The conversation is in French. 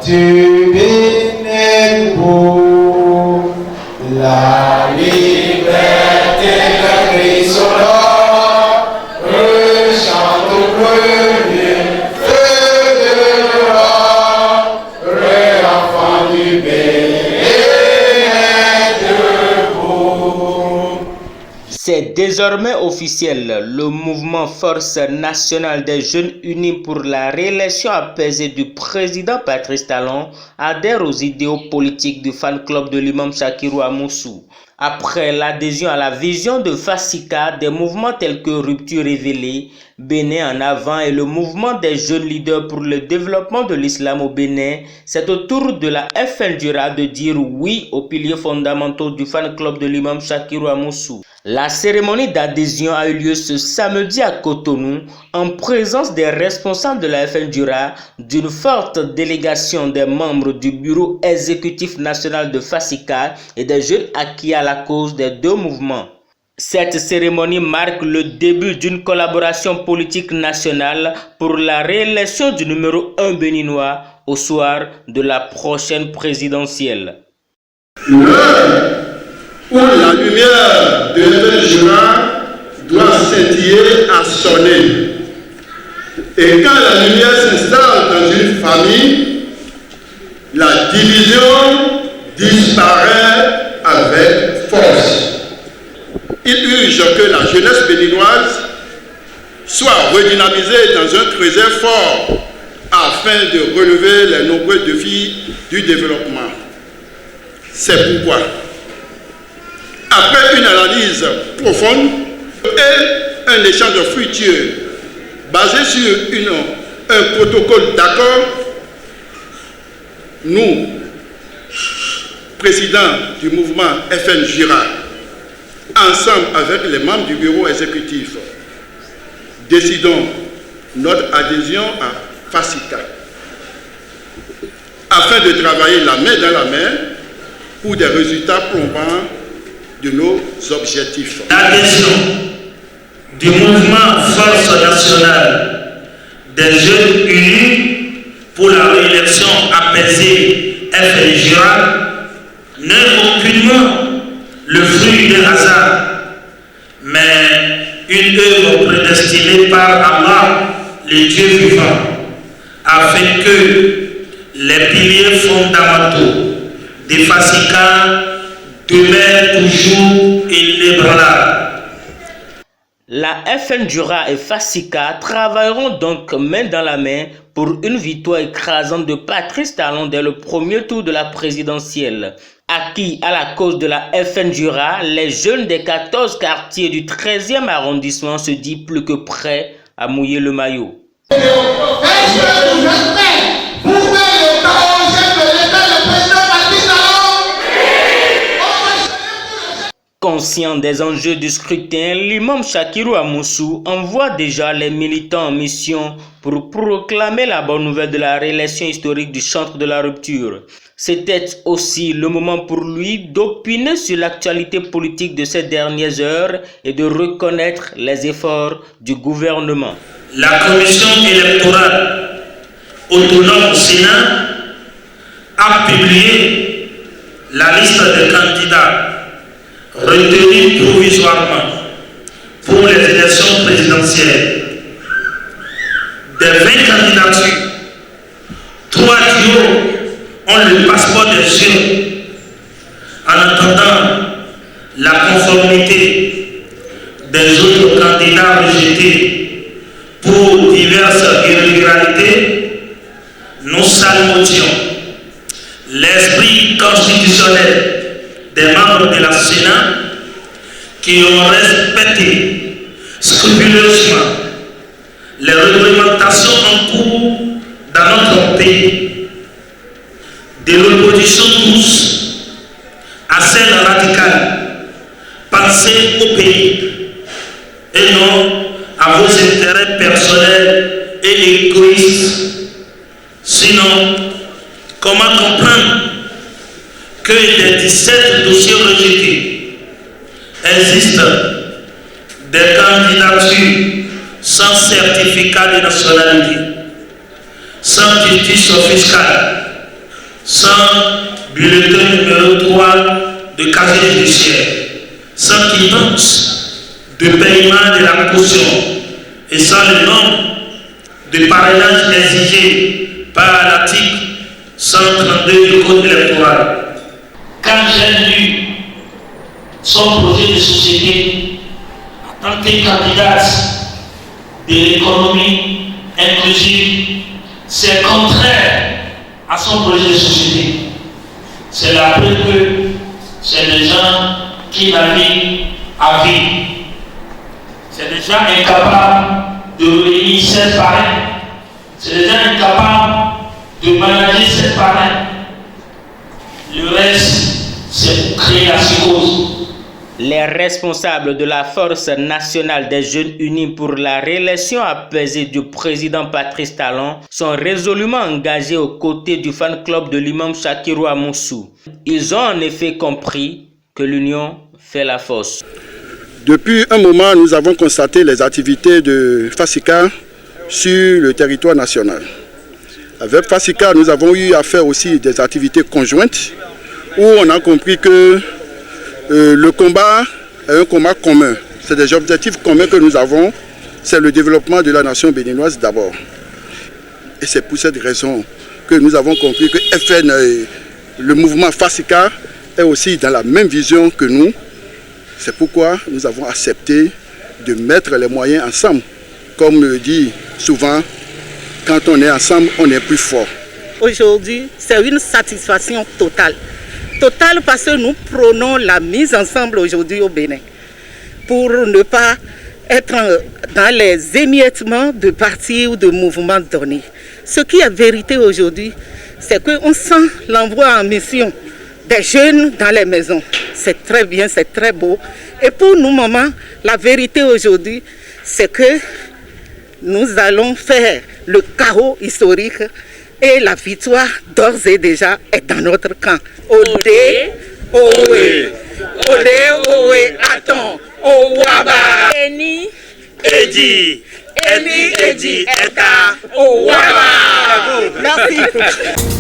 du Bénin, la liberté de Christ chante au premier feu de roi, enfant du Bénin debout. C'est désormais officiel, le mouvement Force nationale des jeunes unis pour la réélection apaisée du président Patrice Talon adhère aux idéaux politiques du fan club de l'imam Shakirou Amoussou. Après l'adhésion à la vision de Fasika, des mouvements tels que Rupture Révélée, Bénin en avant et le mouvement des jeunes leaders pour le développement de l'islam au Bénin, c'est au tour de la FNJURA de dire oui aux piliers fondamentaux du fan club de l'imam Shakirou Amoussou. La cérémonie d'adhésion a eu lieu ce samedi à Cotonou en présence des responsables de la FNJURA, d'une forte délégation des membres du bureau exécutif national de Fasika et des jeunes acquis à la cause des deux mouvements. Cette cérémonie marque le début d'une collaboration politique nationale pour la réélection du numéro 1 béninois au soir de la prochaine présidentielle. L'heure où la lumière de l'FNJURA doit scintiller a sonné. Et quand la lumière s'installe dans une famille, la division disparaît avec force. Il urge que la jeunesse béninoise soit redynamisée dans un creuset fort afin de relever les nombreux défis du développement. C'est pourquoi, après une analyse profonde et un échange fructueux basé sur un protocole d'accord, nous, présidents du mouvement FNJURA, ensemble avec les membres du bureau exécutif, décidons notre adhésion à Fasika afin de travailler la main dans la main pour des résultats plombants de nos objectifs. L'adhésion du mouvement Force nationale des jeunes unis pour la réélection apaisée FNJURA n'est aucunement le fruit d'un hasard, mais une œuvre prédestinée par Allah, le Dieu vivant, afin que les piliers fondamentaux des Fasika demeurent toujours inébranlables. La FNJURA et Fasika travailleront donc main dans la main pour une victoire écrasante de Patrice Talon dès le premier tour de la présidentielle. Acquis à la cause de la FNJURA, les jeunes des 14 quartiers du 13e arrondissement se disent plus que prêts à mouiller le maillot. Est-ce que vous êtes prêts pour faire le danger de l'État le président Patrice Talon? Conscient des enjeux du scrutin, l'imam Shakirou Amoussou envoie déjà les militants en mission pour proclamer la bonne nouvelle de la réélection historique du chantre de la rupture. C'était aussi le moment pour lui d'opiner sur l'actualité politique de ces dernières heures et de reconnaître les efforts du gouvernement. La commission électorale autonome au Sénat a publié la liste des candidats retenus provisoirement pour les élections présidentielles. Des 20 candidatures, 3 duos ont le passeport des jeunes. En attendant la conformité des autres candidats rejetés pour diverses irrégularités, nous salmotions l'esprit constitutionnel des membres de la Sénat qui ont respecté scrupuleusement les réglementations en cours dans notre pays, de l'opposition douce à celle radicale, pensez au pays et non à vos intérêts personnels et égoïstes. Sinon, comment comprendre que des 17 dossiers rejetés existent des candidatures sans certificat de nationalité, sans justice fiscale, sans bulletin numéro 3 de casier judiciaire, sans quittance de paiement de la caution et sans le nombre de parrainage exigé par l'article 132 du Code électoral. Quand j'ai lu son projet de société en tant que candidate de l'économie inclusive, c'est contraire à son projet de société. C'est la preuve que c'est des gens qui naviguent à vie. C'est des gens incapables de réunir 7 parrains. C'est des gens incapables de manager 7 parrains. Le reste, c'est pour créer la psychose. Les responsables de la Force nationale des jeunes unis pour la réélection apaisée du président Patrice Talon sont résolument engagés aux côtés du fan club de l'imam Shakirou Amoussou. Ils ont en effet compris que l'union fait la force. Depuis un moment, nous avons constaté les activités de FASICA sur le territoire national. Avec FASICA, nous avons eu à faire aussi des activités conjointes où on a compris que le combat est un combat commun. C'est des objectifs communs que nous avons. C'est le développement de la nation béninoise d'abord. Et c'est pour cette raison que nous avons compris que FN, le mouvement FASICA, est aussi dans la même vision que nous. C'est pourquoi nous avons accepté de mettre les moyens ensemble. Comme le dit souvent, quand on est ensemble, on est plus fort. Aujourd'hui, c'est une satisfaction totale. Totale parce que nous prônons la mise ensemble aujourd'hui au Bénin pour ne pas être dans les émiettements de partis ou de mouvements donnés. Ce qui est vérité aujourd'hui, c'est qu'on sent l'envoi en mission des jeunes dans les maisons. C'est très bien, c'est très beau. Et pour nous, maman, la vérité aujourd'hui, c'est que nous allons faire le chaos historique et la victoire d'ores et déjà est dans notre camp. Odé, Owe, Odé, Owe, attends, Owaba, Eni, Edi, Eni, Edi, Eta, Owaba. Merci.